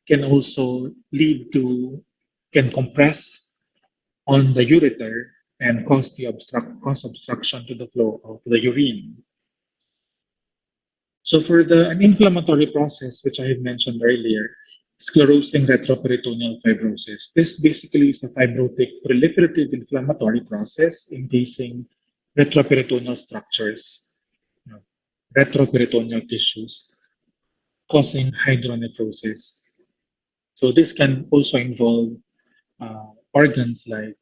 can also can compress on the ureter and cause obstruction to the flow of the urine. So for an inflammatory process, which I had mentioned earlier, sclerosing retroperitoneal fibrosis. This basically is a fibrotic proliferative inflammatory process encasing retroperitoneal structures, you know, retroperitoneal tissues, causing hydronephrosis. So this can also involve organs like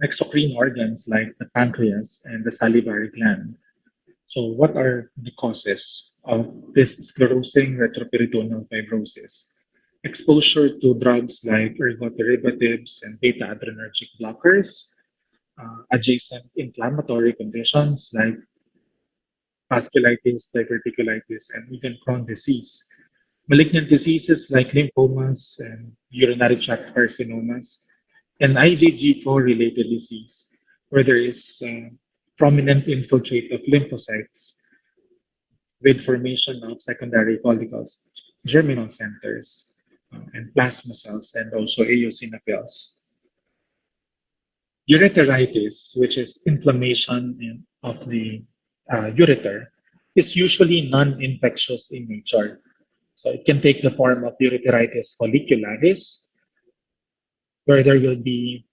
exocrine organs like the pancreas and the salivary gland. So what are the causes of this sclerosing retroperitoneal fibrosis? Exposure to drugs like ergot derivatives and beta-adrenergic blockers, adjacent inflammatory conditions like vasculitis, diverticulitis, and even Crohn's disease. Malignant diseases like lymphomas and urinary tract carcinomas, and IgG4 related disease, where there is prominent infiltrate of lymphocytes with formation of secondary follicles, germinal centers, and plasma cells, and also eosinophils. Ureteritis, which is inflammation of the ureter, is usually non-infectious in nature. So it can take the form of ureteritis follicularis, where there will be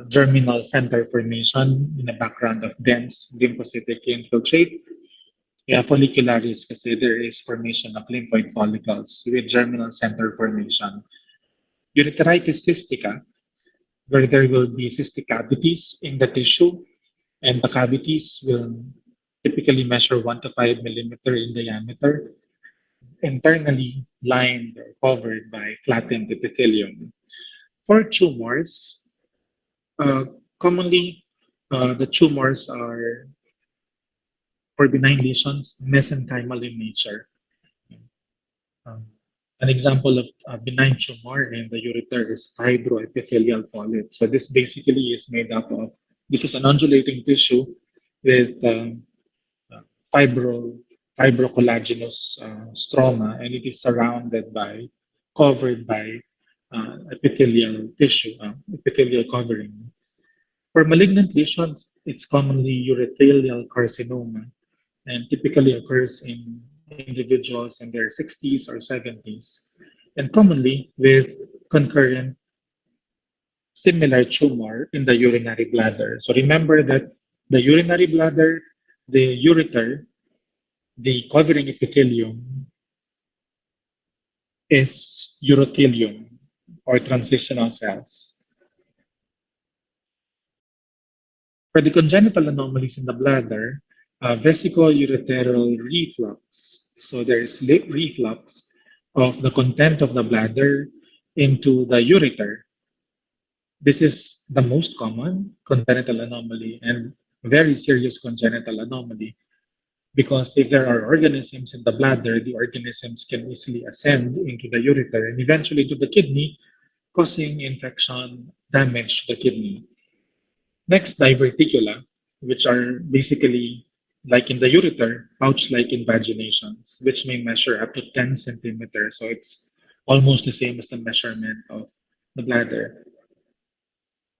germinal center formation in the background of dense lymphocytic infiltrate. Yeah, follicularis kasi there is formation of lymphoid follicles with germinal center formation. Ureteritis cystica, where there will be cystic cavities in the tissue, and the cavities will typically measure 1 to 5 millimeter in diameter, internally lined or covered by flattened epithelium. For tumors, uh, commonly the tumors are for benign lesions mesenchymal in nature. Um, an example of a benign tumor in the ureter is fibroepithelial polyp. So this basically is made up of, this is an undulating tissue with uh, fibro, fibrocollagenous stroma, and it is surrounded by, covered by epithelial tissue, epithelial covering. For malignant lesions, it's commonly urothelial carcinoma and typically occurs in individuals in their 60s or 70s, and commonly with concurrent similar tumor in the urinary bladder. So remember that the urinary bladder, the ureter, the covering epithelium is urothelium or transitional cells. For the congenital anomalies in the bladder, vesicoureteral reflux. So there is reflux of the content of the bladder into the ureter. This is the most common congenital anomaly and very serious congenital anomaly because if there are organisms in the bladder, the organisms can easily ascend into the ureter and eventually to the kidney, causing infection, damage to the kidney. Next, diverticula, which are basically like in the ureter, pouch-like invaginations, which may measure up to 10 centimeters. So it's almost the same as the measurement of the bladder.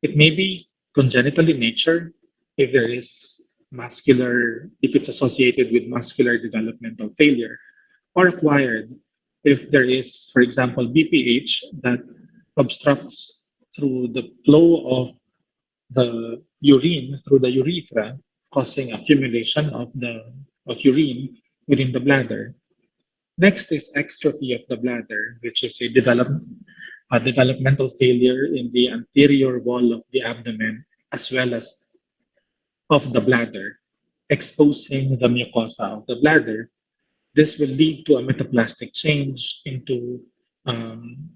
It may be congenital in nature if there is if it's associated with muscular developmental failure, or acquired if there is, for example, BPH that obstructs through the flow of the urine through the urethra, causing accumulation of urine within the bladder. Next is extrophy of the bladder, which is a developmental failure in the anterior wall of the abdomen as well as of the bladder, exposing the mucosa of the bladder. This will lead to a metaplastic change into um,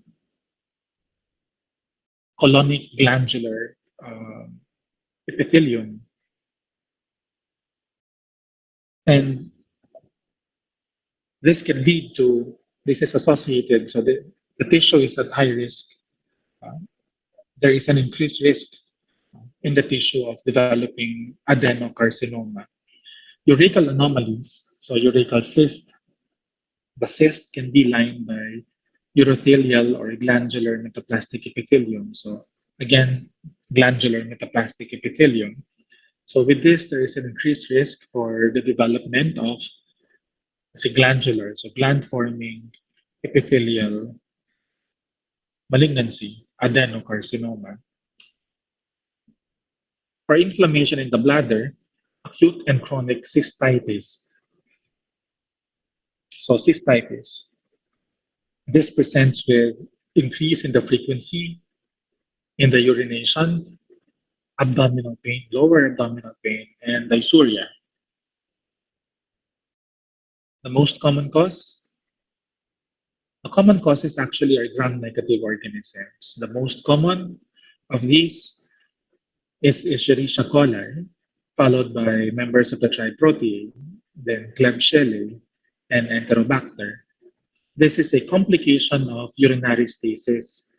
colonic glandular epithelium. And this can lead to, this is associated, so the tissue is at high risk. Uh, there is an increased risk in the tissue of developing adenocarcinoma. Urachal anomalies, so urachal cyst, the cyst can be lined by urothelial or glandular metaplastic epithelium. So again, glandular metaplastic epithelium. So with this, there is an increased risk for the development of say, glandular, so gland-forming epithelial malignancy, adenocarcinoma. For inflammation in the bladder, acute and chronic cystitis. So cystitis, this presents with increase in the frequency in the urination, abdominal pain, lower abdominal pain, and dysuria. The most common cause? The common causes actually are gram-negative organisms. The most common of these is Escherichia coli, followed by members of the tribe Proteae, then Klebsiella, and Enterobacter. This is a complication of urinary stasis.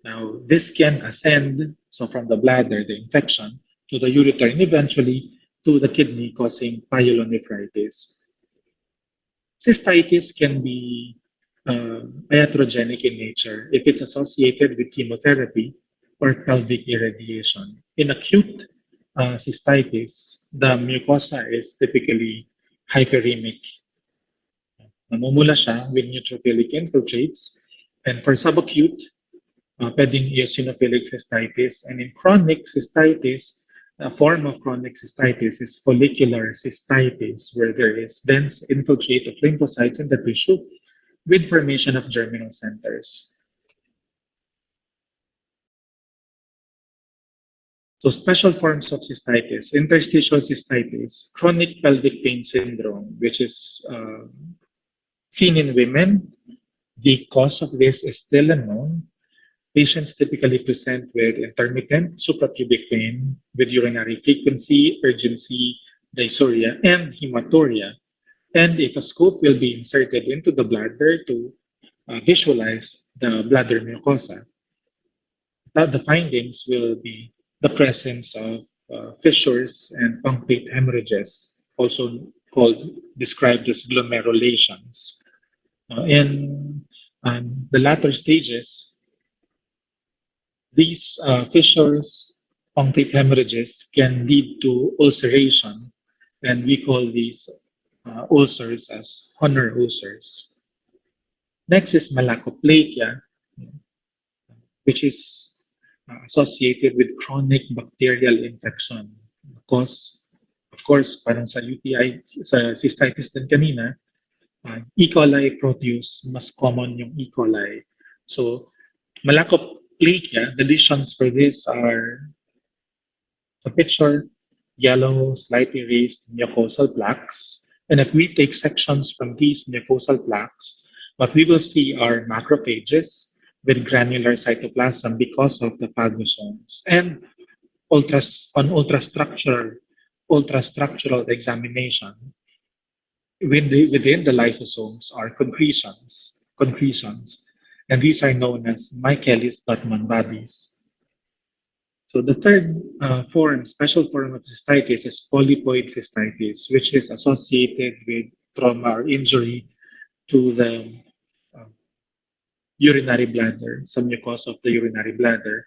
Now, this can ascend, so from the bladder, the infection, to the ureter, and eventually to the kidney, causing pyelonephritis. Cystitis can be iatrogenic in nature if it's associated with chemotherapy or pelvic irradiation. In acute cystitis, the mucosa is typically hyperemic. Namumula siya with neutrophilic infiltrates. And for subacute, pwedeng eosinophilic cystitis. And in chronic cystitis, a form of chronic cystitis is follicular cystitis, where there is dense infiltrate of lymphocytes in the tissue with formation of germinal centers. So special forms of cystitis, interstitial cystitis, chronic pelvic pain syndrome, which is seen in women. The cause of this is still unknown. Patients typically present with intermittent suprapubic pain with urinary frequency, urgency, dysuria, and hematuria. And if a scope will be inserted into the bladder to visualize the bladder mucosa, the findings will be the presence of fissures and punctate hemorrhages, also described as glomerulations. In the latter stages, these fissures, punctate hemorrhages can lead to ulceration, and we call these ulcers as Honor ulcers. Next is malakoplakia, which is associated with chronic bacterial infection. Cause, of course, parang sa UTI, sa cystitis din kanina, E. coli proteus, mas common yung E. coli. So, malakoplakia, the lesions for this are the picture, yellow, slightly raised mucosal plaques. And if we take sections from these mucosal plaques, what we will see are macrophages with granular cytoplasm because of the phagocytomes. And on ultrastructural examination, within the lysosomes are concretions, and these are known as Michaelis-Butman bodies. So the third special form of cystitis is polypoid cystitis, which is associated with trauma or injury to the urinary bladder, some mucosa of the urinary bladder,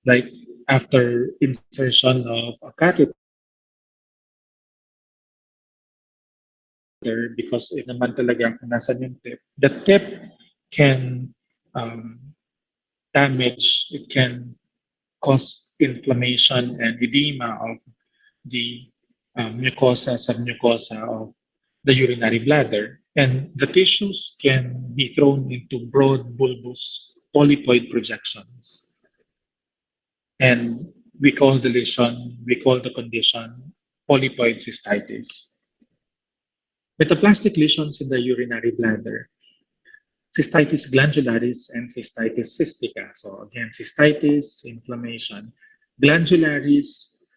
like after insertion of a catheter, because if naman talaga kung nasan yung tip, the tip can damage, it can cause inflammation and edema of the mucosa, submucosa of the urinary bladder. And the tissues can be thrown into broad bulbous polypoid projections. And we call the condition polypoid cystitis. Metaplastic lesions in the urinary bladder, cystitis glandularis and cystitis cystica. So again, cystitis, inflammation. Glandularis,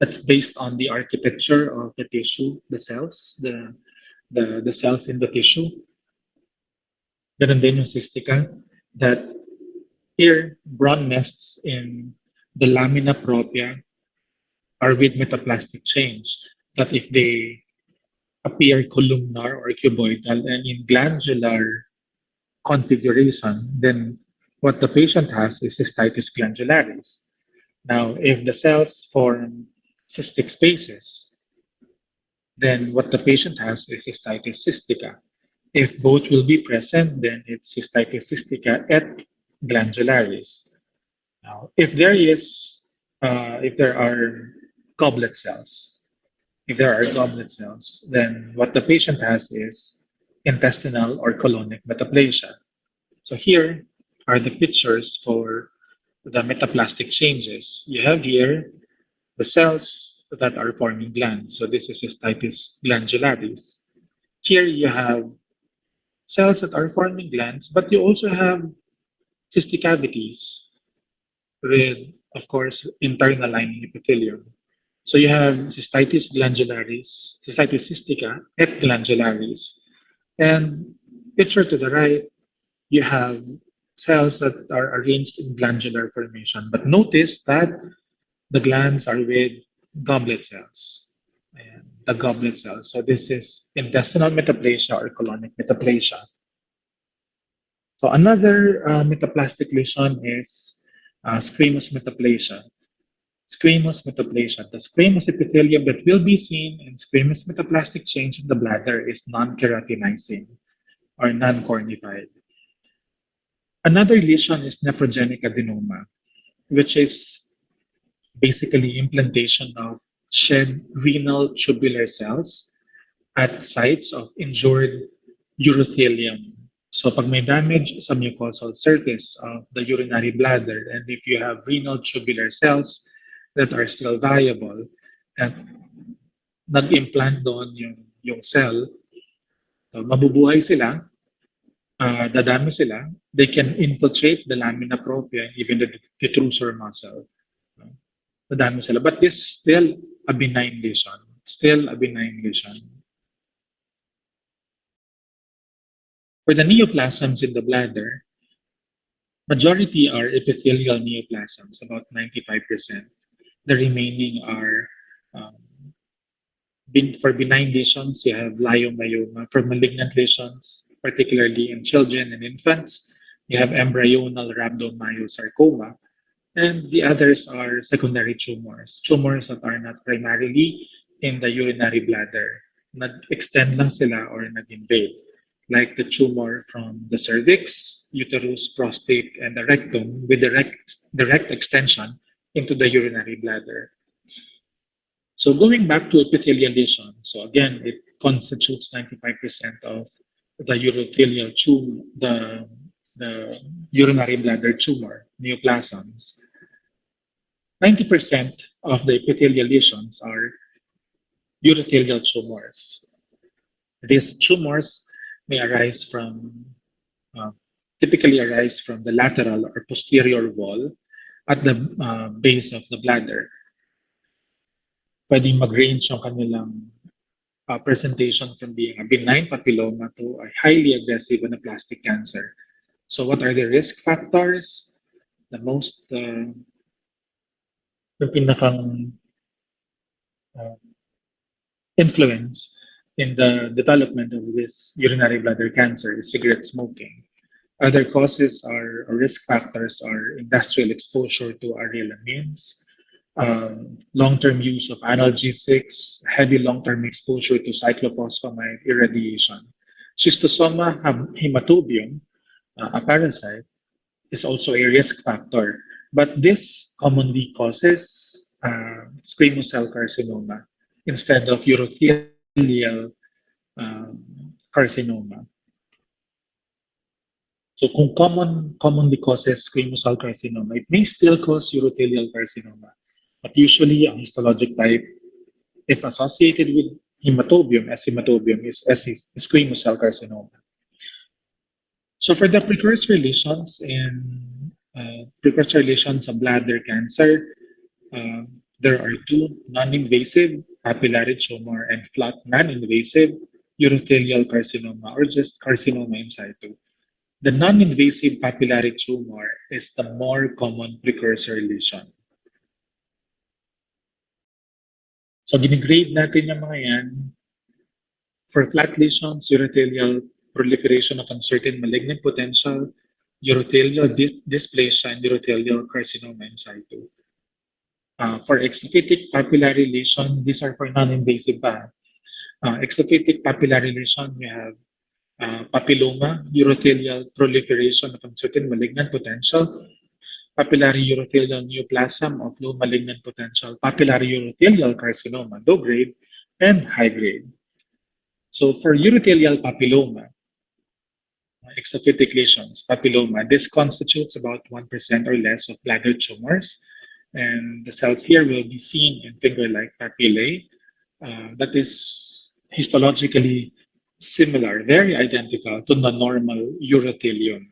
that's based on the architecture of the tissue, the cells, the cells in the tissue. Ganun din yung cystica, that here, brown nests in the lamina propria are with metaplastic change, that if they appear columnar or cuboidal, and in glandular configuration, then what the patient has is cystitis glandularis. Now, if the cells form cystic spaces, then what the patient has is cystitis cystica. If both will be present, then it's cystitis cystica et glandularis. Now, if there are goblet cells, if there are goblet cells, then what the patient has is intestinal or colonic metaplasia. So here are the pictures for the metaplastic changes. You have here the cells that are forming glands. So this is cystitis glandularis. Here you have cells that are forming glands, but you also have cystic cavities with, of course, internal lining epithelium. So you have cystitis glandularis, cystitis cystica et glandularis. And picture to the right, you have cells that are arranged in glandular formation. But notice that the glands are with goblet cells. And the goblet cells. So this is intestinal metaplasia or colonic metaplasia. So another metaplastic lesion is squamous metaplasia. Squamous metaplasia. The squamous epithelium that will be seen in squamous metaplastic change in the bladder is non-keratinizing or non-cornified. Another lesion is nephrogenic adenoma, which is basically implantation of shed renal tubular cells at sites of injured urothelium. So pag may damage sa mucosal surface of the urinary bladder, and if you have renal tubular cells that are still viable, at nag-implant doon yung cell, so mabubuhay sila, dadami sila, they can infiltrate the lamina propria and even the detrusor muscle. Dadami sila. But this is still a benign lesion. Still a benign lesion. For the neoplasms in the bladder, majority are epithelial neoplasms, about 95%. The remaining are um, for benign lesions, you have leiomyoma. For malignant lesions, particularly in children and infants, you have embryonal rhabdomyosarcoma. And the others are secondary tumors, tumors that are not primarily in the urinary bladder. Nag-extend lang sila or nag-invade, like the tumor from the cervix, uterus, prostate, and the rectum with direct extension into the urinary bladder. So going back to epithelial lesion, so again, it constitutes 95% of the urothelial tumor, the urinary bladder tumor, neoplasms. 90% of the epithelial lesions are urothelial tumors. These tumors may arise from, uh, typically arise from the lateral or posterior wall at the base of the bladder. Pwedeng mag-range yung kanilang presentation from being a benign papilloma to a highly aggressive anaplastic cancer. So what are the risk factors? The most, yung pinakang influence in the development of this urinary bladder cancer is cigarette smoking. Other causes or risk factors are industrial exposure to aerial amines, long-term use of analgesics, heavy long-term exposure to cyclophosphamide irradiation. Schistosoma hematobium, a parasite, is also a risk factor, but this commonly causes squamous cell carcinoma instead of urothelial carcinoma. So kung commonly causes squamous cell carcinoma, it may still cause urothelial carcinoma. But usually, ang histologic type, if associated with hematobium, S hematobium, is squamous cell carcinoma. So for the precursor lesions in precursor lesions of bladder cancer, there are two: non-invasive papillary tumor and flat non-invasive urothelial carcinoma, or just carcinoma in situ. The non-invasive papillary tumor is the more common precursor lesion. So ginigrade natin yung mga yan. For flat lesions, urothelial proliferation of uncertain malignant potential, urothelial dysplasia, and urothelial carcinoma in situ. For exophytic papillary lesion, these are for non-invasive. Exophytic papillary lesion, we have papilloma, urothelial proliferation of uncertain malignant potential, papillary urothelial neoplasm of low malignant potential, papillary urothelial carcinoma, low grade, and high grade. So for urothelial papilloma, exophytic lesions, papilloma, this constitutes about 1% or less of bladder tumors. And the cells here will be seen in finger-like papillae that is histologically similar, very identical to the urothelium,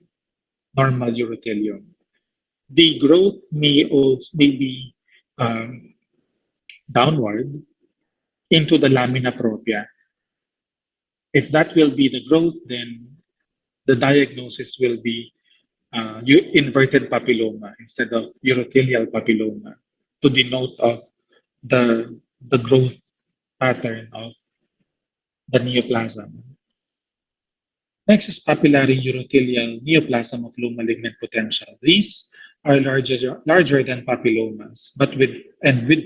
normal urothelium. The growth may be um, downward into the lamina propria. If that will be the growth, then the diagnosis will be inverted papilloma instead of urothelial papilloma to denote of the growth pattern of the neoplasm. Next is papillary urothelial neoplasm of low malignant potential. These are larger than papillomas, but with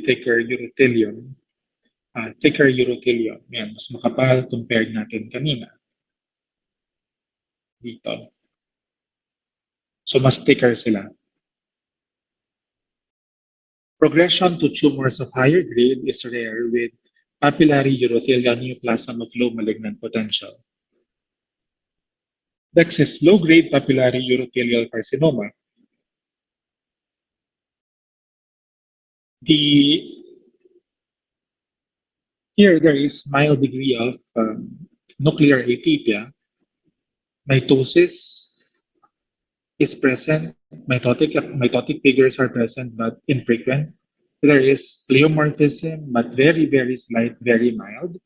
thicker urothelium. Yan, mas makapal compared natin kanina. Dito. So mas thicker sila. Progression to tumors of higher grade is rare with papillary urothelial neoplasm of low malignant potential. Next is low-grade papillary urothelial carcinoma. Here there is mild degree of nuclear atypia. Mitosis is present. Mitotic figures are present but infrequent. There is pleomorphism but very, very slight, very mild.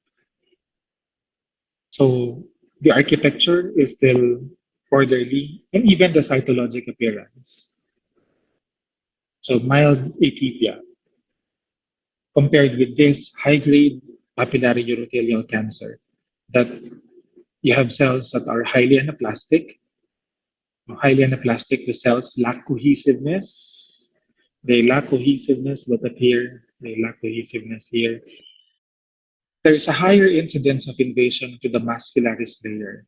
So the architecture is still orderly and even the cytologic appearance. So mild atypia compared with this high-grade papillary urothelial cancer that you have cells that are highly anaplastic. Highly anaplastic, the cells lack cohesiveness. They lack cohesiveness. Look at here. They lack cohesiveness here. There is a higher incidence of invasion to the muscularis layer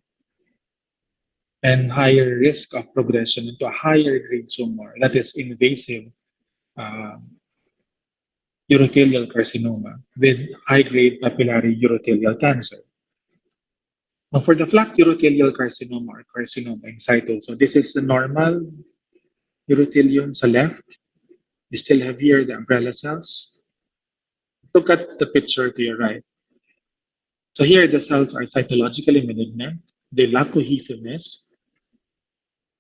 and higher risk of progression into a higher grade tumor that is invasive urothelial carcinoma with high-grade papillary urothelial cancer. Now for the flat urothelial carcinoma or carcinoma in situ, so this is the normal urothelium sa left. You still have here the umbrella cells. Look at the picture to your right. So here the cells are cytologically malignant. They lack cohesiveness,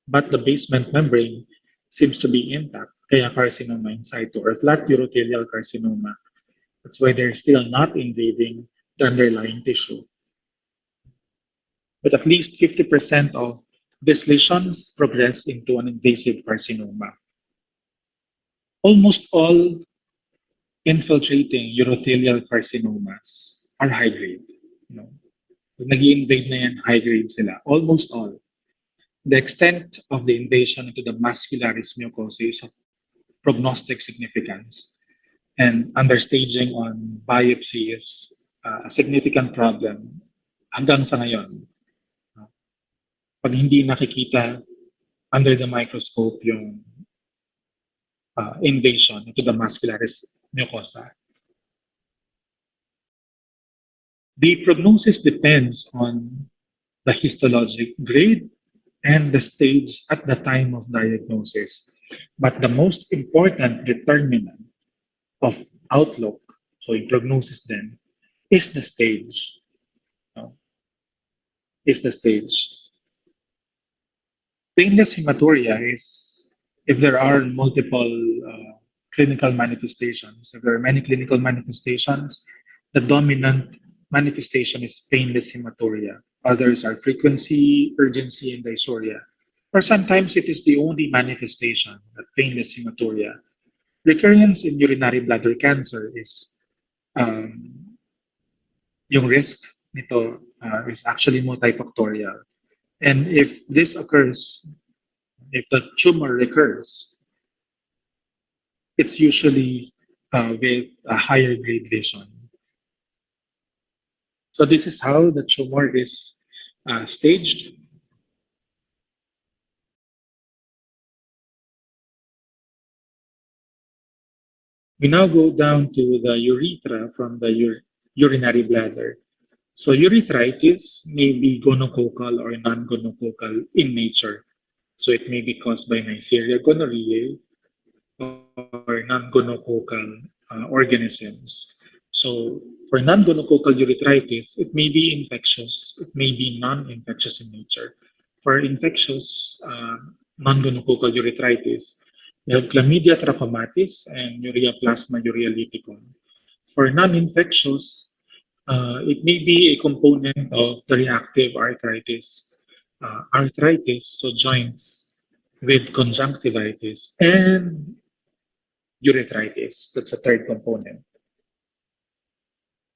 but the basement membrane seems to be intact. Kaya carcinoma in situ or flat urothelial carcinoma. That's why they're still not invading the underlying tissue. But at least 50% of these lesions progress into an invasive carcinoma. Almost all infiltrating urothelial carcinomas are high grade. Pag nag-i-invade na yan, high grade sila. Almost all. The extent of the invasion into the muscularis mucosa is of prognostic significance. And understaging on biopsy is a significant problem hanggang sa ngayon. Pag hindi nakikita under the microscope yung invasion into the muscularis mucosa. The prognosis depends on the histologic grade and the stage at the time of diagnosis. But the most important determinant of outlook, so in prognosis then, is the stage. Is the stage. Painless hematuria is if there are multiple clinical manifestations. If there are many clinical manifestations, the dominant manifestation is painless hematuria. Others are frequency, urgency, and dysuria. Or sometimes it is the only manifestation, that painless hematuria. Recurrence in urinary bladder cancer is yung risk nito is actually multifactorial. And if this occurs, if the tumor recurs, it's usually with a higher grade lesion. So this is how the tumor is staged. We now go down to the urethra from the urinary bladder. So urethritis may be gonococcal or non-gonococcal in nature. So it may be caused by Neisseria gonorrhoeae or non-gonococcal organisms. So for non-gonococcal urethritis, it may be infectious, it may be non-infectious in nature. For infectious non-gonococcal urethritis, we have chlamydia trachomatis and ureaplasma urealyticum. For non-infectious, it may be a component of the reactive arthritis, so joints with conjunctivitis and urethritis. That's a third component.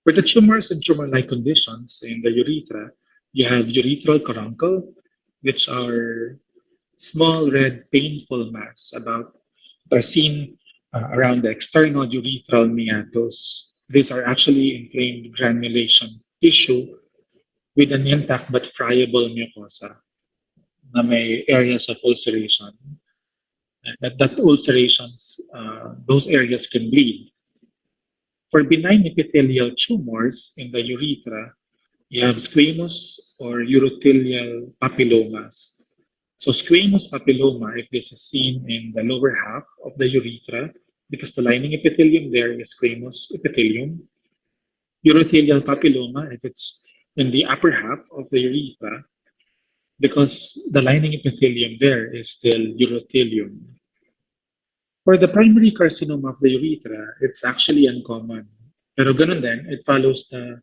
For the tumors and tumor-like conditions in the urethra, you have urethral caruncle, which are small red painful mass are seen around the external urethral meatus. These are actually inflamed granulation tissue with an intact but friable mucosa na may areas of ulceration. That ulcerations, those areas can bleed. For benign epithelial tumors in the urethra, you have squamous or urothelial papillomas. So squamous papilloma, if this is seen in the lower half of the urethra, because the lining epithelium there is squamous epithelium. Urothelial papilloma, if it's in the upper half of the urethra, because the lining epithelium there is still urothelium. For the primary carcinoma of the urethra, it's actually uncommon. Pero ganun din, it follows the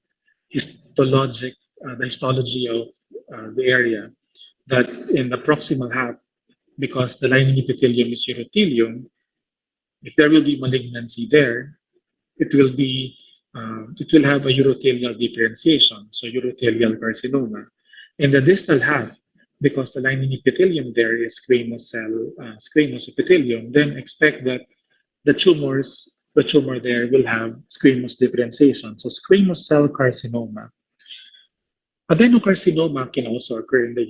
histology of the area that in the proximal half, because the lining epithelium is urothelium, if there will be malignancy there, it will be it will have a urothelial differentiation, so urothelial carcinoma. In the distal half, because the lining epithelium there is squamous epithelium, then expect that the tumor there will have squamous differentiation. So squamous cell carcinoma. Adenocarcinoma can also occur in the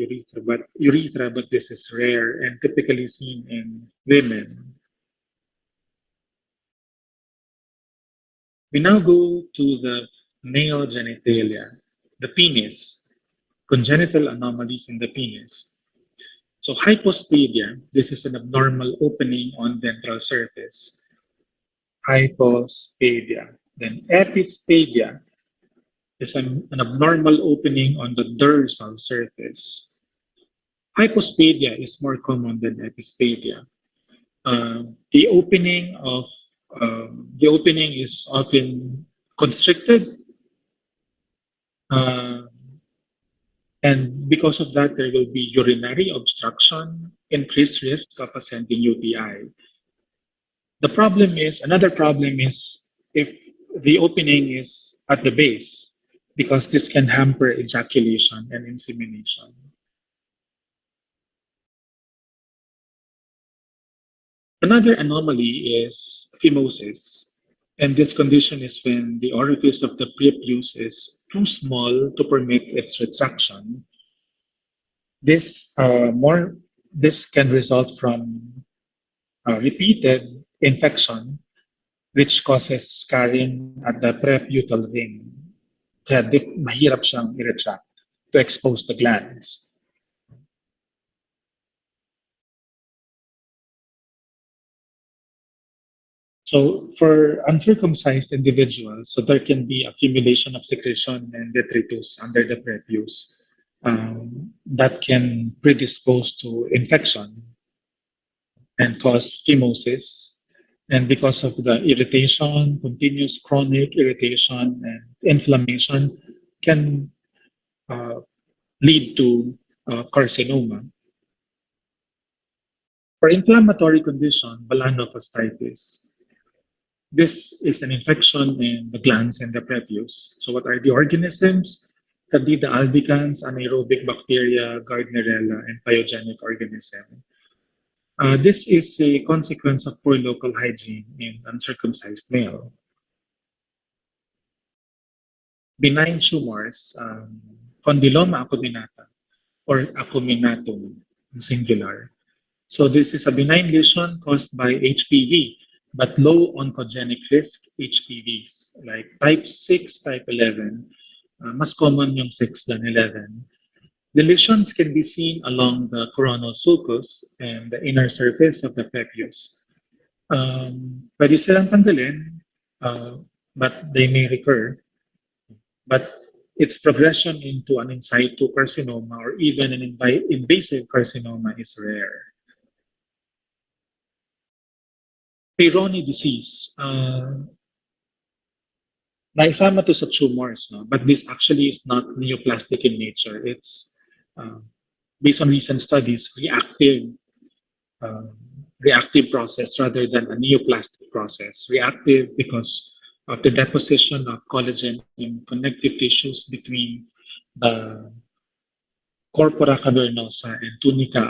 urethra, but this is rare and typically seen in women. We now go to the male genitalia, the penis, congenital anomalies in the penis. So hypospadia, this is an abnormal opening on ventral surface. Hypospadia. Then epispadia is an abnormal opening on the dorsal surface. Hypospadia is more common than epispadia. The opening of the opening is often constricted, uh, and because of that, there will be urinary obstruction, increased risk of ascending UTI. Another problem is if the opening is at the base, because this can hamper ejaculation and insemination. Another anomaly is phimosis, and this condition is when the orifice of the prepuce is too small to permit its retraction. This more this can result from repeated infection, which causes scarring at the preputal ring. Kaya mahirap siyang i-retract to expose the glands. So for uncircumcised individuals, so there can be accumulation of secretion and detritus under the prepuce that can predispose to infection and cause phimosis. And because of the irritation, continuous chronic irritation and inflammation can uh, lead to carcinoma. For inflammatory condition, melanocystitis, this is an infection in the glands and the prepuce. So what are the organisms? Candida albicans, anaerobic bacteria, Gardnerella, and pyogenic organism. This is a consequence of poor local hygiene in uncircumcised male. Benign tumors, condyloma acuminata or acuminatum singular. So this is a benign lesion caused by HPV, but low oncogenic risk HPVs like type 6, type 11. Mas common yung 6 than 11. The lesions can be seen along the coronal sulcus and the inner surface of the prepuce. Pwede silang tanggalin, but they may recur. But its progression into an in situ carcinoma or even an invasive carcinoma is rare. Peyronie disease, naisama to sa tumors, no? But this actually is not neoplastic in nature. It's uh, based on recent studies, uh, reactive process rather than a neoplastic process. Reactive because of the deposition of collagen in connective tissues between the corpora cavernosa and tunica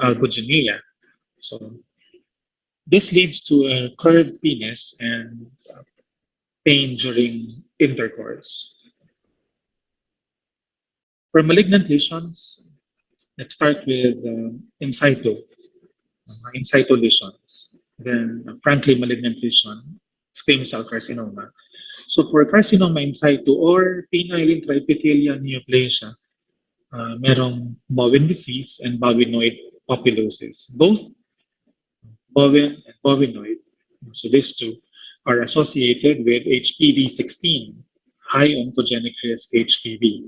albuginea. So this leads to a curved penis and pain during intercourse. For malignant lesions, let's start with in situ lesions. Then, frankly, malignant lesion, squamous cell carcinoma. So for carcinoma in situ or penile intraepithelial neoplasia, merong Bowen disease and bovinoid populosis. Both Bowen and bovinoid, so these two, are associated with HPV-16, high oncogenic risk HPV.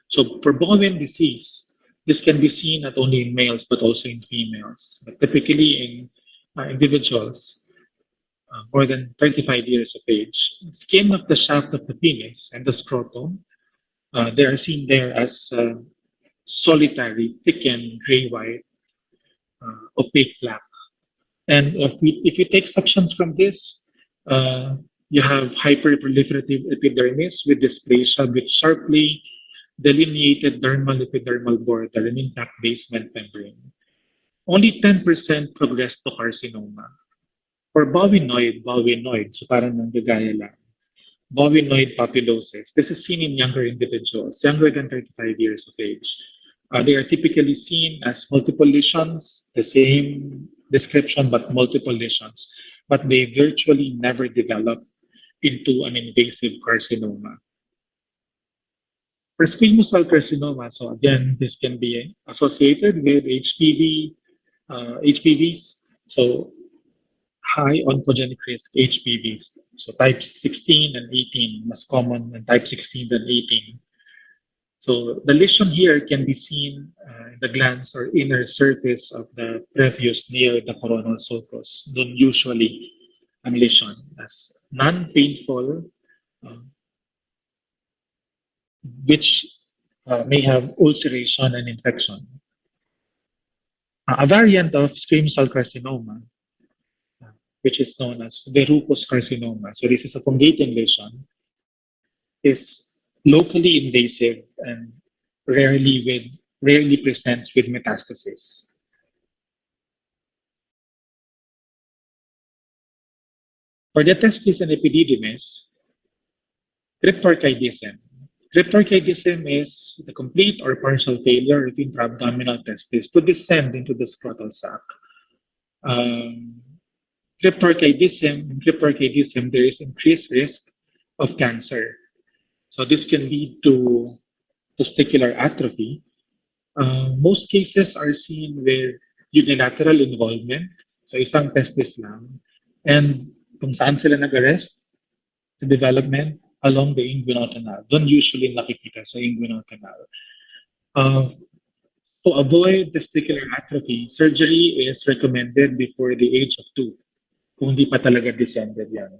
So for Bowen disease, this can be seen not only in males but also in females, but typically in individuals more than 35 years of age. Skin of the shaft of the penis and the scrotum, they are seen there as solitary, thickened, gray-white, opaque plaque. And if you take sections from this, you have hyperproliferative epidermis with dysplasia with sharply delineated dermal epidermal border and intact basement membrane. Only 10% progressed to carcinoma. For bovinoid, so parang nanggagaya lang, bovinoid papulosis. This is seen in younger individuals, younger than 35 years of age. They are typically seen as multiple lesions, the same description, but multiple lesions, but they virtually never develop into an invasive carcinoma. For squamous cell carcinoma, so again, this can be associated with HPVs, so high oncogenic risk HPVs. So types 16 and 18, most common than type 16 and 18. So the lesion here can be seen in the glans or inner surface of the prepuce near the coronal sulcus. Doon usually ang lesion as non-painful, uh, which may have ulceration and infection. A variant of squamous cell carcinoma, which is known as verrucous carcinoma. So this is a fungating lesion, is locally invasive and rarely presents with metastasis. For the testis and epididymis, cryptorchidism. Cryptorchidism is the complete or partial failure of intra-abdominal testis to descend into the scrotal sac. Um, cryptorchidism, there is increased risk of cancer. So this can lead to testicular atrophy. Most cases are seen with unilateral involvement. So isang testis lang. And kung saan sila nag-arrest sa development, along the inguinal canal. Doon usually nakikita sa inguinal canal. To avoid testicular atrophy, surgery is recommended before the age of 2. Kung di pa talaga descended yan,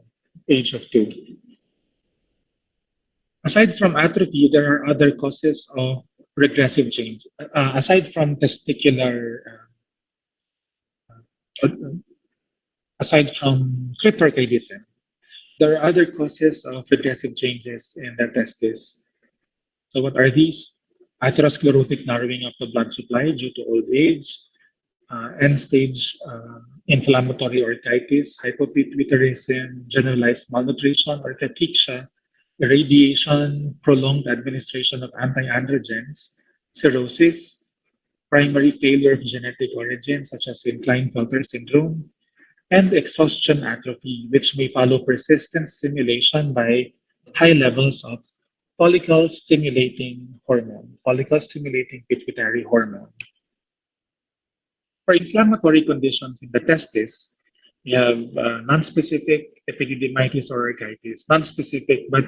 age of 2. Aside from atrophy, there are other causes of regressive change. Aside from uh, aside from cryptorchidism, there are other causes of regressive changes in the testis. So what are these? Atherosclerotic narrowing of the blood supply due to old age, end-stage inflammatory orchitis, hypopituitarism, generalized malnutrition or cachexia, irradiation, prolonged administration of anti-androgens, cirrhosis, primary failure of genetic origin such as Klinefelter syndrome, and exhaustion atrophy, which may follow persistent stimulation by high levels of follicle stimulating pituitary hormone. For inflammatory conditions in the testis, we have non-specific epididymitis or orchitis. Non-specific, but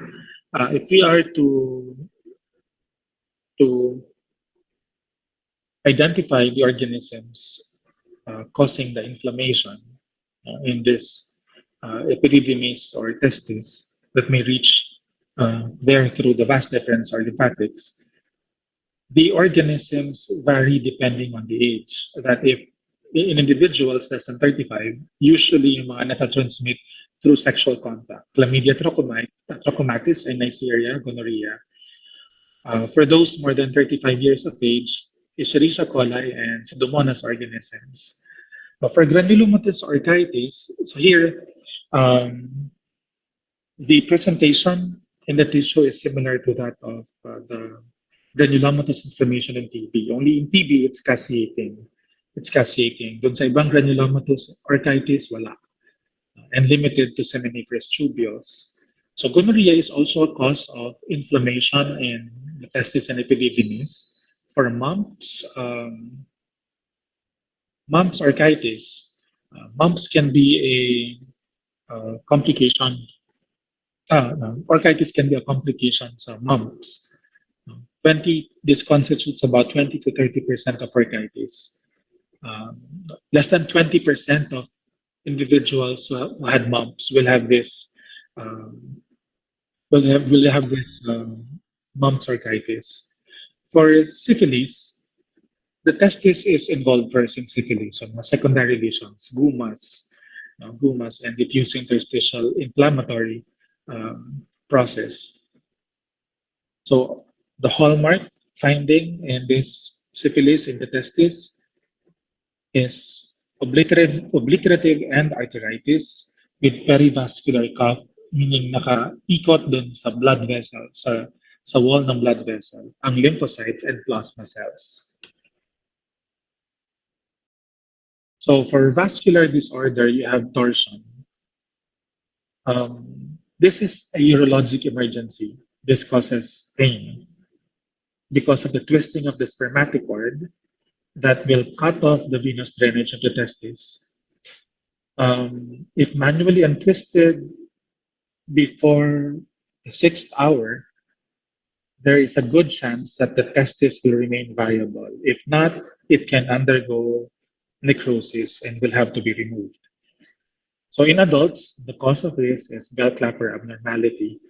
if we are to identify the organisms causing the inflammation in this epididymis or testis that may reach there through the vas deferens or lymphatics, the organisms vary depending on the age. That if in individuals less than 35, usually yung mga natatransmit through sexual contact. Chlamydia trachomatis and Neisseria gonorrhea. For those more than 35 years of age, Escherichia coli and Pseudomonas organisms. But for granulomatous orchitis, so here, the presentation in the tissue is similar to that of the granulomatous inflammation in TB. Only in TB, it's caseating. It's caseating. Doon sa ibang granulomatous orchitis, wala. And limited to seminiferous tubules. So gonorrhea is also a cause of inflammation in the testis and epididymis. For mumps, mumps orchitis, mumps can be a complication. Orchitis can be a complication of mumps. 20, this constitutes about 20 to 30% of orchitis. Less than 20% of individuals who had mumps will have this mumps orchitis. For syphilis, the testis is involved first in syphilis, so secondary lesions, gumas, and diffuse interstitial inflammatory process. So the hallmark finding in this syphilis in the testis is obliterative end arteritis with perivascular cuff, meaning nakaikot dun sa blood vessel, sa wall ng blood vessel, ang lymphocytes and plasma cells. So for vascular disorder, you have torsion. This is a urologic emergency. This causes pain because of the twisting of the spermatocord that will cut off the venous drainage of the testis. If manually untwisted before the 6th hour, there is a good chance that the testis will remain viable. If not, it can undergo necrosis and will have to be removed. So in adults, the cause of this is bell clapper abnormality.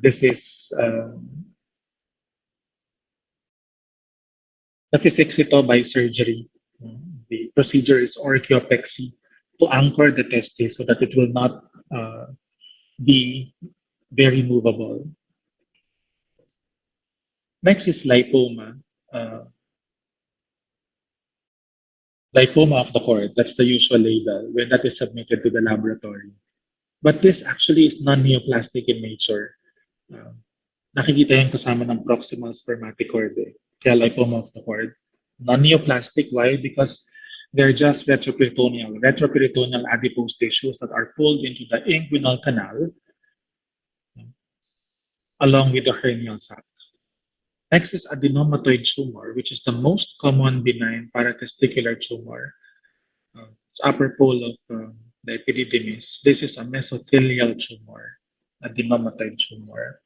This is nafi-fix ito by surgery. The procedure is orchiopexy to anchor the testis so that it will not be very movable. Next is lipoma. Lipoma of the cord, that's the usual label when that is submitted to the laboratory. But this actually is non-neoplastic in nature. Nakikita yung kasama ng proximal spermatocord. Kaya lipoma of the cord. Non-neoplastic, why? Because they're just retroperitoneal adipose tissues that are pulled into the inguinal canal along with the hernial sac. Next is adenomatoid tumor, which is the most common benign paratesticular tumor. It's upper pole of the epididymis. This is a mesothelial tumor, adenomatoid tumor.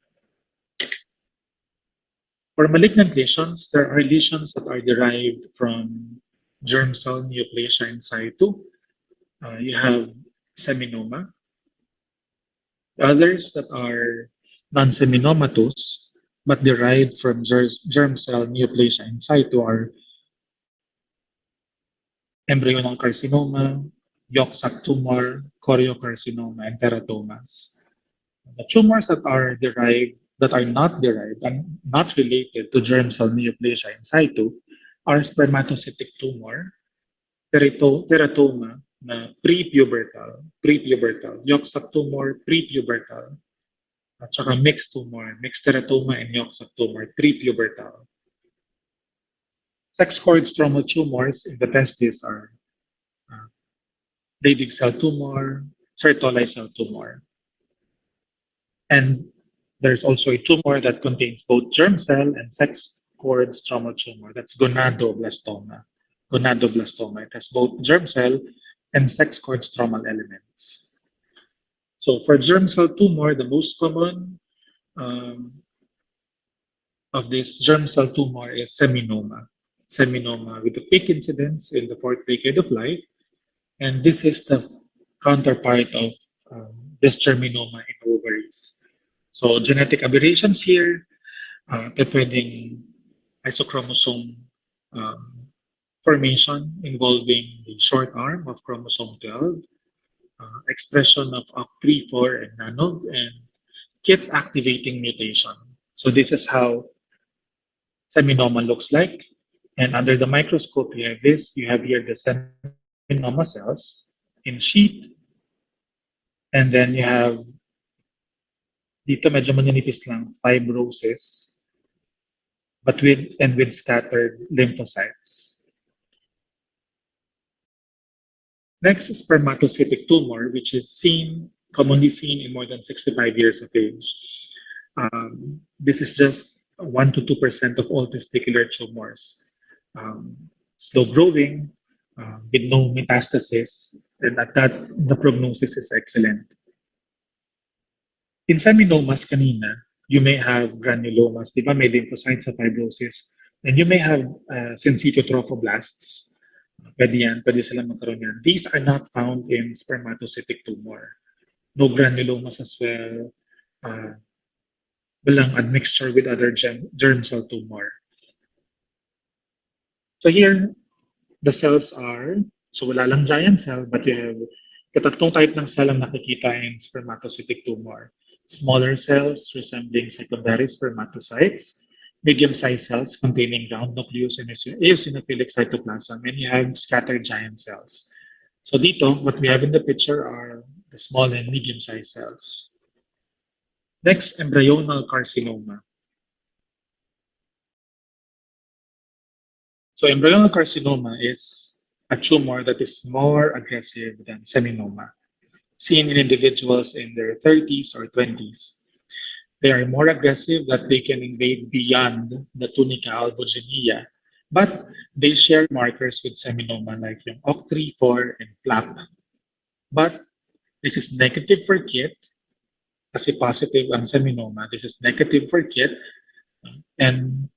For malignant lesions, there are lesions that are derived from germ cell neoplasia in situ. You have seminoma. Others that are non-seminomatous but derived from germ cell neoplasia in situ are embryonal carcinoma, yolk sac tumor, choriocarcinoma, and teratomas. The tumors that are derived that are not derived and not related to germ cell neoplasia in situ are spermatocytic tumor, teratoma na pre-pubertal, yolk sac tumor, pre-pubertal, at saka mixed tumor, mixed teratoma and yolk sac tumor, pre-pubertal. Sex cord stromal tumors in the testes are uh, Leydig cell tumor, Sertoli cell tumor. And there's also a tumor that contains both germ cell and sex cord stromal tumor. That's gonadoblastoma. Gonadoblastoma. It has both germ cell and sex cord stromal elements. So for germ cell tumor, the most common um, of this germ cell tumor is seminoma. Seminoma with a peak incidence in the fourth decade of life. And this is the counterpart of this germinoma in ovaries. So genetic aberrations here, pwedeng isochromosome um, formation involving the short arm of chromosome 12, expression of OCT3, 4, and NANOG, and KIT activating mutation. So this is how seminoma looks like. And under the microscope, you have this. You have here the seminoma cells in sheet. And then you have dito medyo maninipis lang, fibrosis, but with scattered lymphocytes. Next is spermatocytic tumor, which is commonly seen in more than 65 years of age. This is just 1 to 2% of all testicular tumors. Slow growing, with no metastasis, and at that, the prognosis is excellent. In seminomas kanina, you may have granulomas, di ba? May lymphocytes sa fibrosis. And you may have syncytial trophoblasts. Pwede silang magkaroon yan. These are not found in spermatocytic tumor. No granulomas as well. Walang admixture with other germ cell tumor. So here, the cells are, so wala lang giant cell, but you have katatlong type ng cell ang nakikita in spermatocytic tumor. Smaller cells resembling secondary spermatocytes, medium-sized cells containing round nucleus and eosinophilic cytoplasm, and you have scattered giant cells. So dito, what we have in the picture are the small and medium-sized cells. Next, embryonal carcinoma. So embryonal carcinoma is a tumor that is more aggressive than seminoma, seen in individuals in their 30s or 20s. They are more aggressive that they can invade beyond the tunica albuginea, but they share markers with seminoma like yung OCT3, 4, and PLAP. But this is negative for KIT, kasi positive ang seminoma. This is negative for KIT, and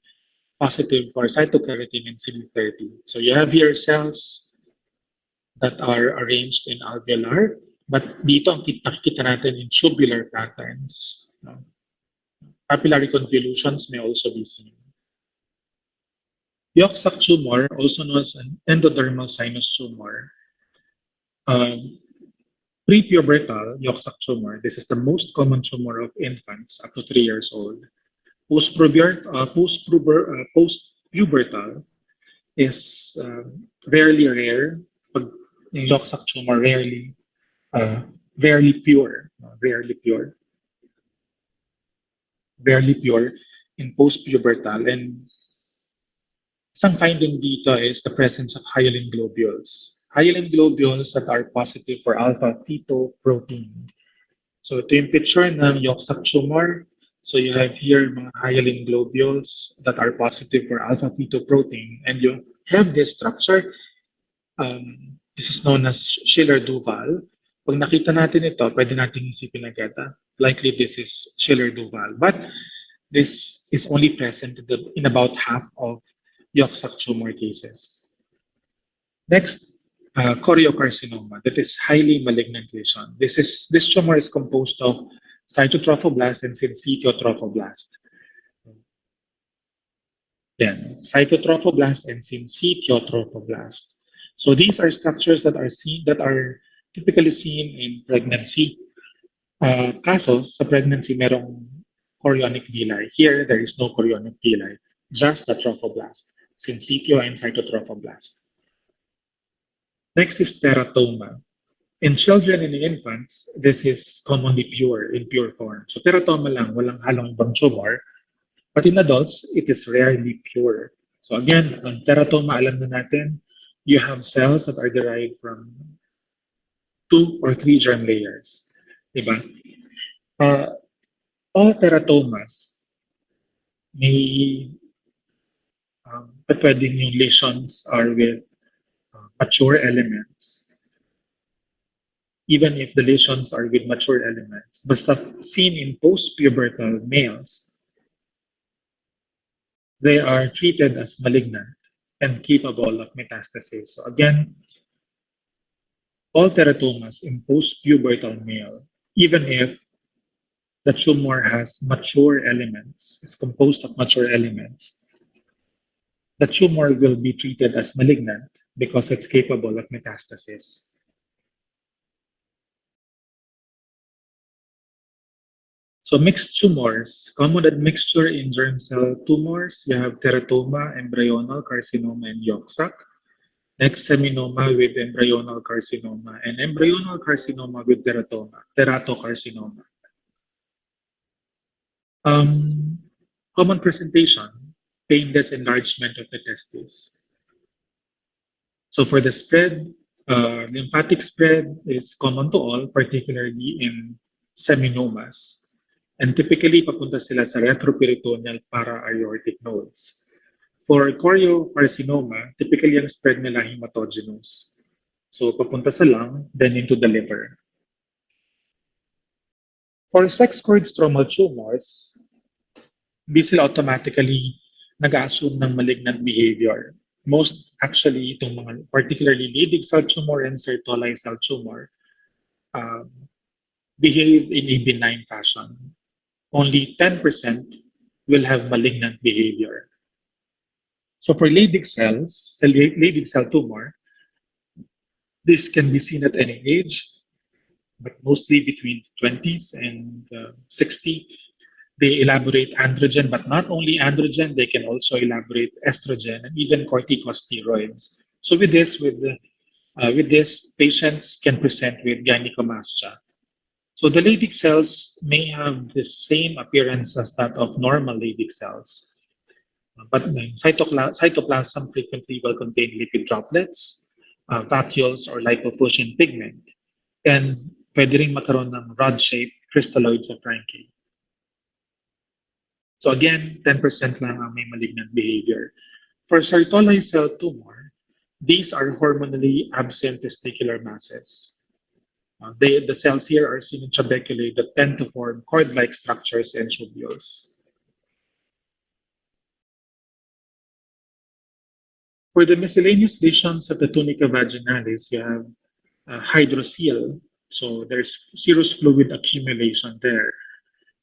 positive for cytokeratin and CD30. So you have here cells that are arranged in alveolar, but dito ang nakikita natin in tubular patterns. Papillary convolutions may also be seen. Yolk sac tumor, also known as an endodermal sinus tumor, pre-pubertal yolk sac tumor, this is the most common tumor of infants up to 3 years old. Post-pubertal is rarely rare. Pag yung yolk sac tumor, rarely pure. Rarely pure in post-pubertal. And isang finding dito is the presence of hyaline globules. Hyaline globules that are positive for alpha-fetoprotein. So ito yung picture ng yolk sac tumor. So you have here mga hyaline globules that are positive for alpha-fetoprotein, and you have this structure. This is known as Schiller-Duval. Pag nakita natin ito, pwede natin isipin agad, likely this is Schiller-Duval. But this is only present in about half of yolk sac tumor cases. Next, choriocarcinoma, that is highly malignant lesion. This tumor is composed of cytotrophoblast and syncytiotrophoblast. Then, cytotrophoblast and syncytiotrophoblast. So these are structures that are typically seen in pregnancy. Kaso, sa pregnancy, merong chorionic villi. Here, there is no chorionic villi, just the trophoblast, syncytio and cytotrophoblast. Next is teratoma. In children and in infants, this is commonly pure, in pure form. So teratoma lang, walang halong ibang tumor. But in adults, it is rarely pure. So again, ang teratoma, alam na natin, you have cells that are derived from 2 or 3 germ layers. Diba? Uh, all teratomas may pwedeng yung lesions are with mature elements. Even if the lesions are with mature elements, basta seen in post-pubertal males, they are treated as malignant and capable of metastasis. So again, all teratomas in post-pubertal male, even if the tumor has mature elements, is composed of mature elements, the tumor will be treated as malignant because it's capable of metastasis. So mixed tumors, common admixture in germ cell tumors, you have teratoma, embryonal carcinoma, and yolk sac. Next, seminoma with embryonal carcinoma, and embryonal carcinoma with teratoma, teratocarcinoma. Common presentation, painless enlargement of the testis. So for the spread, lymphatic spread is common to all, particularly in seminomas. And typically, papunta sila sa retroperitoneal para-aortic nodes. For choriocarcinoma, typically ang spread nila hematogenous. So papunta sa lung, then into the liver. For sex cord stromal tumors, hindi sila automatically nag-assume ng malignant behavior. Most actually, itong mga particularly Leydig cell tumor and Sertoli cell tumor behave in a benign fashion. Only 10% will have malignant behavior. So for Leydig cells, Leydig cell tumor, this can be seen at any age, but mostly between 20s and 60. They elaborate androgen, but not only androgen, they can also elaborate estrogen and even corticosteroids. So with this, patients can present with gynecomastia. So the Leydig cells may have the same appearance as that of normal Leydig cells, but cytoplasm frequently will contain lipid droplets, vacuoles, or lipofuscin pigment, and pwede rin magkaroon ng rod-shaped crystalloids of Franke. So again, 10% lang ang may malignant behavior. For Sertoli cell tumor, these are hormonally absent testicular masses. The cells here are seen in trabeculae that tend to form cord-like structures and tubules. For the miscellaneous lesions of the tunica vaginalis, you have hydrocele. So there's serous fluid accumulation there.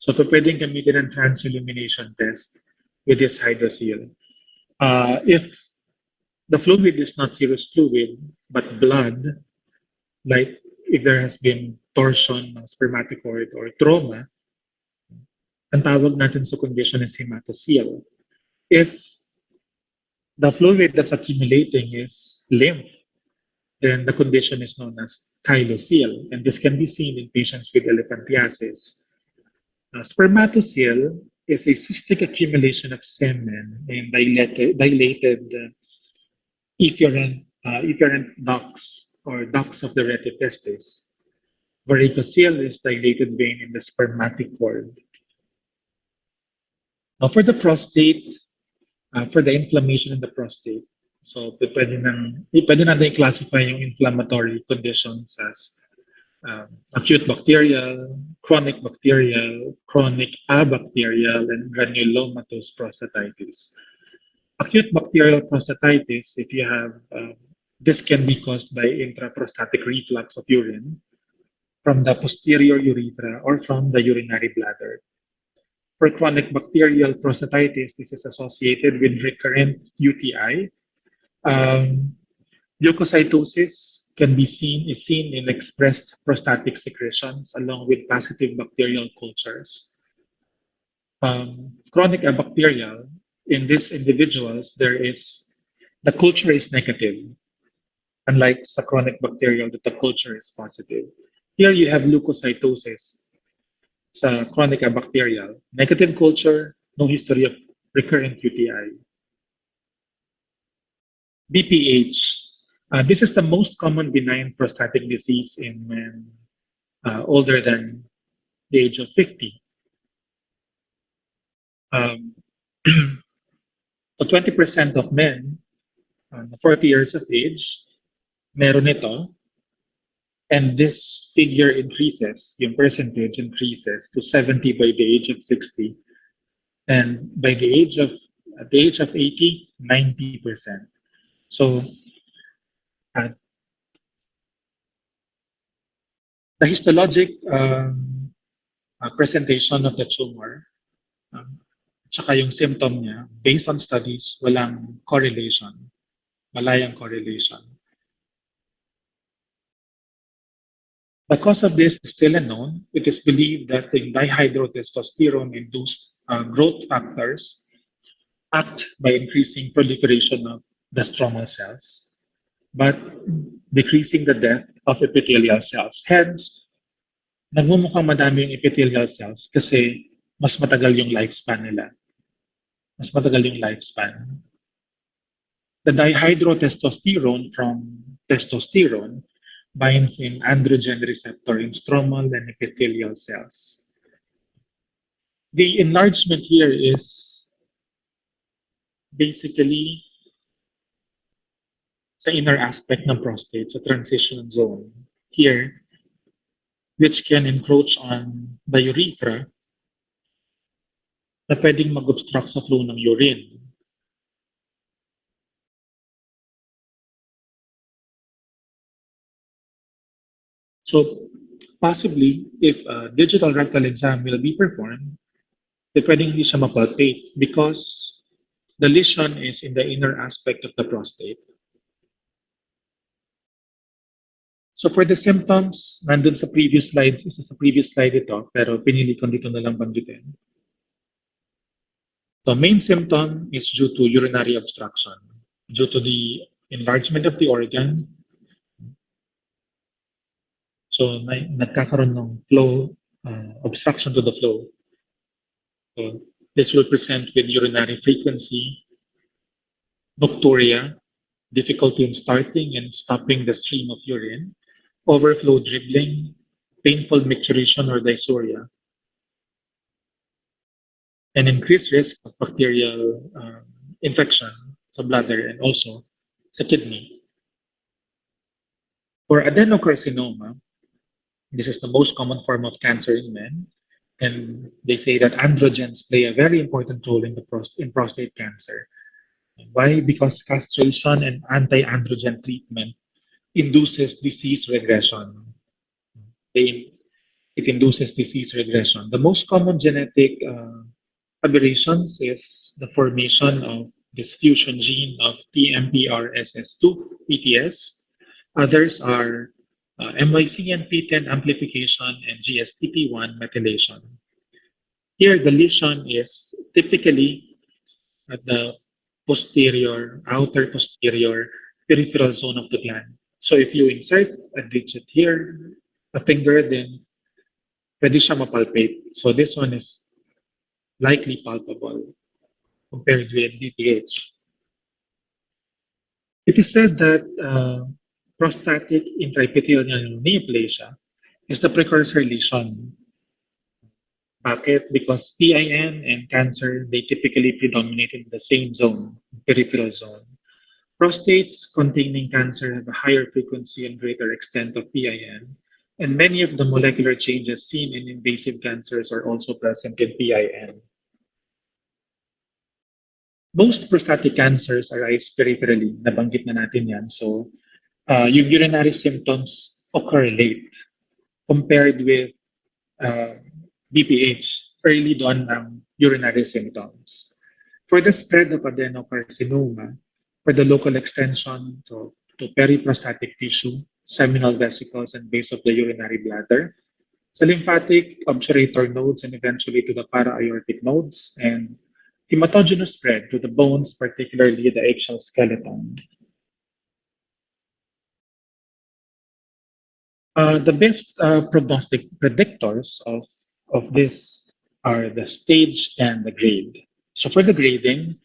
So pwedeng gamitin ang transillumination test with this hydrocele. If the fluid is not serous fluid, but blood, like if there has been torsion ng spermatocoid or trauma, ang tawag natin sa condition is hematocele. If the fluid that's accumulating is lymph, then the condition is known as chylocele, and this can be seen in patients with elephantiasis. Spermatocele is a cystic accumulation of semen in dilated efferent ducts or ducts of the retitestis. Varicocele is dilated vein in the spermatic cord. Now for the prostate, for the inflammation in the prostate, so pwede natin i-classify yung inflammatory conditions as acute bacterial, chronic abacterial, and granulomatous prostatitis. Acute bacterial prostatitis, if you have, this can be caused by intraprostatic reflux of urine from the posterior urethra or from the urinary bladder. For chronic bacterial prostatitis, this is associated with recurrent UTI. Leukocytosis is seen in expressed prostatic secretions along with positive bacterial cultures. Chronic bacterial, in these individuals, the culture is negative, unlike sa chronic bacterial that the culture is positive. Here you have leukocytosis sa chronic bacterial, negative culture, no history of recurrent UTI. BPH, this is the most common benign prostatic disease in men older than the age of 50. Um, so 20% of men 40 years of age, meron ito, and this figure increases, yung percentage increases to 70 by the age of 60, and by at the age of 80, 90%. So uh, the histologic presentation of the tumor, tsaka yung symptom niya, based on studies, walang correlation, malayang correlation. The cause of this is still unknown. It is believed that the dihydrotestosterone-induced growth factors act by increasing proliferation of the stromal cells, but decreasing the death of epithelial cells. Hence, nagmumukhang madami yung epithelial cells kasi mas matagal yung lifespan nila. Mas matagal yung lifespan. The dihydrotestosterone from testosterone binds in androgen receptor in stromal and epithelial cells. The enlargement here is basically sa inner aspect ng prostate, sa transition zone. Here, which can encroach on the urethra na pwedeng mag-obstruct sa flow ng urine. So, possibly, if a digital rectal exam will be performed, pwedeng hindi siya mapalpate because the lesion is in the inner aspect of the prostate. So for the symptoms, nandun sa previous slide, isa sa previous slide ito, pero pinili ko dito na lang banggitin. The main symptom is due to urinary obstruction, due to the enlargement of the organ. So nagkakaroon ng flow, obstruction to the flow. So this will present with urinary frequency, nocturia, difficulty in starting and stopping the stream of urine, overflow dribbling, painful micturition or dysuria, and increased risk of bacterial infection sa bladder and also sa kidney. For adenocarcinoma, this is the most common form of cancer in men, and they say that androgens play a very important role in prostate cancer. Why? Because castration and anti-androgen treatment induces disease regression. It induces disease regression. The most common genetic aberrations is the formation of this fusion gene of PMPRSS2, PTS. Others are MYC and PTEN amplification and GSTP1 methylation. Here, the lesion is typically at the outer posterior peripheral zone of the gland. So if you insert a digit here, a finger, then pwede siya mapalpate. So this one is likely palpable compared with BPH. It is said that prostatic intraepithelial neoplasia is the precursor lesion. Bakit? Because PIN and cancer, they typically predominate in the same zone, peripheral zone. Prostates containing cancer have a higher frequency and greater extent of PIN, and many of the molecular changes seen in invasive cancers are also present in PIN. Most prostatic cancers arise peripherally, nabanggit na natin yan. So, yung urinary symptoms occur late compared with BPH, early doon ng urinary symptoms. For the spread of adenocarcinoma, for the local extension to periprostatic tissue, seminal vesicles, and base of the urinary bladder, Sa lymphatic, obturator nodes, and eventually to the para-aortic nodes, and hematogenous spread to the bones, particularly the eggshell skeleton. The best prognostic predictors of this are the stage and the grade. So for the grading,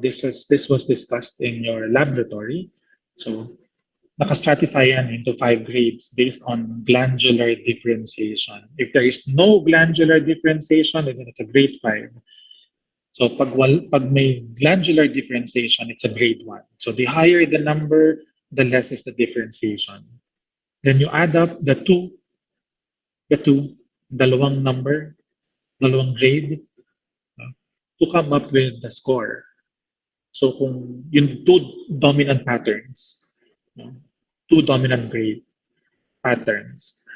this was discussed in your laboratory. So nakastratify yan into 5 grades based on glandular differentiation. If there is no glandular differentiation, then it's a grade 5. So pag may glandular differentiation, it's a grade 1. So the higher the number, the less is the differentiation. Then you add up the two, dalawang number, dalawang grade, uh, to come up with the score. So kung yung two dominant patterns, no, two dominant grade patterns.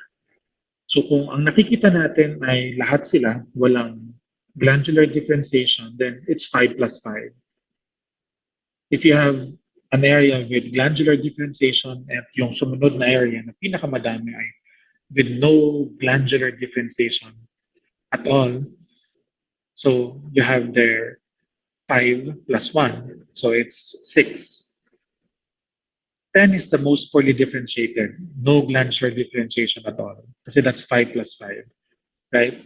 So kung ang nakikita natin ay lahat sila, walang glandular differentiation, then it's 5 plus 5. If you have an area with glandular differentiation at yung sumunod na area na pinakamadami ay with no glandular differentiation at all, so you have there 5 plus 1, so it's 6. 10 is the most poorly differentiated, no glandular differentiation at all, kasi that's 5 plus 5, right?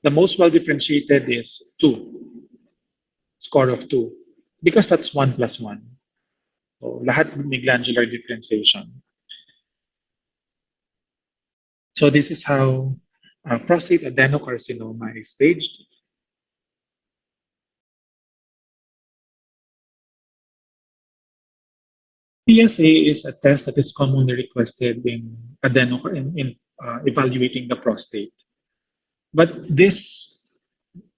The most well differentiated is 2, score of 2, because that's 1 plus 1. So lahat may glandular differentiation. So this is how prostate adenocarcinoma is staged. PSA is a test that is commonly requested in evaluating the prostate. But this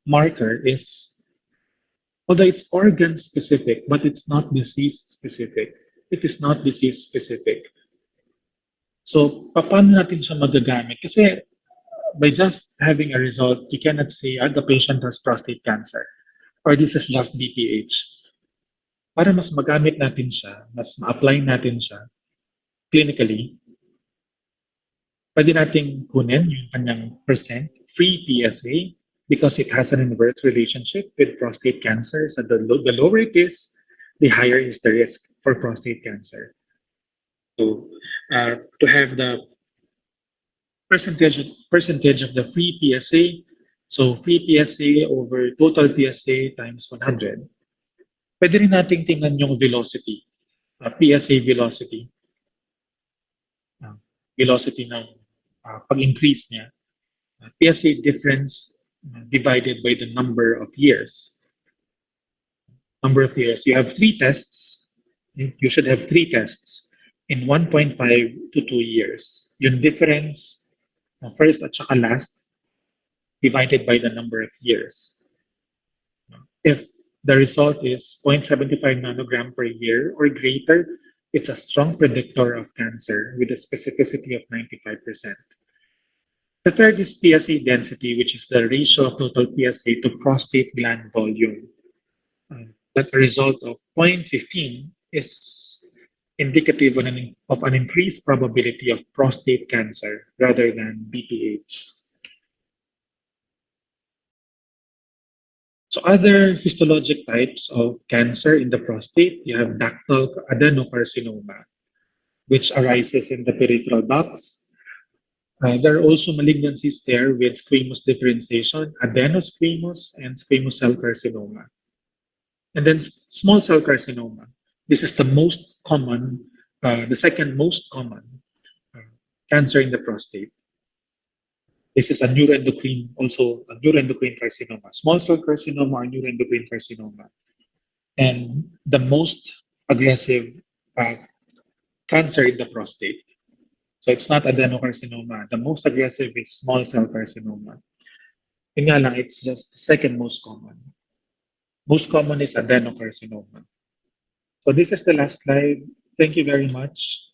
marker is, although it's organ specific, but it's not disease specific. It is not disease specific. So, paano natin siya magagamit? Kasi by just having a result, you cannot say, the patient has prostate cancer or this is just BPH. Para mas magamit natin siya, mas ma-apply natin siya clinically, pwede nating kunin yung kanyang percent free PSA because it has an inverse relationship with prostate cancer. So the lower it is, the higher is the risk for prostate cancer. So to have the percentage of the free PSA, so free PSA over total PSA times 100. Pwede rin nating tingnan yung velocity, PSA velocity. Velocity ng pag-increase niya. PSA difference divided by the number of years. Number of years. You have 3 tests. You should have 3 tests in 1.5 to 2 years. Yung difference, first at saka last, divided by the number of years. If the result is 0.75 nanogram per year or greater, it's a strong predictor of cancer with a specificity of 95%. The third is PSA density, which is the ratio of total PSA to prostate gland volume. That a result of 0.15 is indicative of an increased probability of prostate cancer rather than BPH. So other histologic types of cancer in the prostate, you have ductal adenocarcinoma, which arises in the peripheral ducts. There are also malignancies there with squamous differentiation, adenosquamous and squamous cell carcinoma. And then small cell carcinoma. This is the most common, the second most common cancer in the prostate. This is a neuroendocrine, also a neuroendocrine carcinoma, small cell carcinoma or neuroendocrine carcinoma. And the most aggressive cancer in the prostate. So it's not adenocarcinoma. The most aggressive is small cell carcinoma. Yun nga lang, it's just the second most common. Most common is adenocarcinoma. So this is the last slide. Thank you very much.